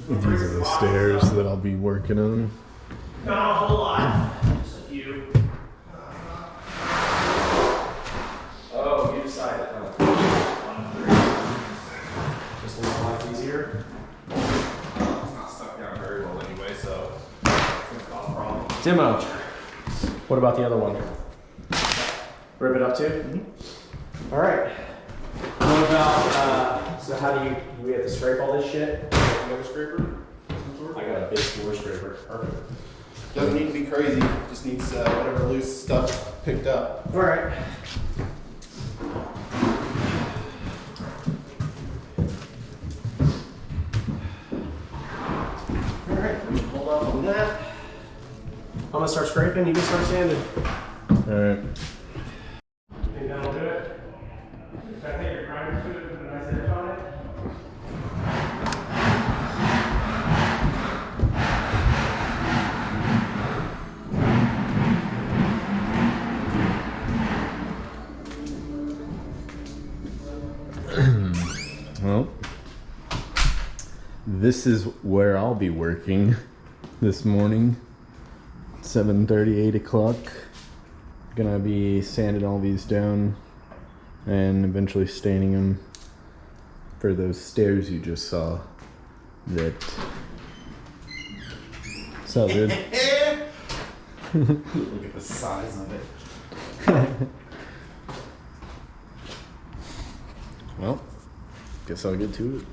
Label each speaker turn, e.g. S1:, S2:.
S1: These are the stairs that I'll be working on.
S2: Not a whole lot, just a few. Oh, you decided. Just a little life easier.
S3: It's not stuck down very well anyway, so it's gonna cause problems.
S2: Demo. What about the other one? Rip it up too? Mm-hmm. All right. What about, so how do we have to scrape all this shit?
S3: Another scraper?
S2: I got a big floor scraper. Perfect.
S3: Doesn't need to be crazy, just needs whatever loose stuff picked up.
S2: All right. All right, let me hold off on that. I'm gonna start scraping, you can start sanding.
S1: All right.
S2: You think that'll do it? Should I take your grinder to it and put a nice edge on it?
S1: Well, this is where I'll be working this morning. 7:30, 8 o'clock. Gonna be sanding all these down and eventually staining them for those stairs you just saw. That so good.
S3: Look at the size of it.
S1: Well, guess I'll get to it.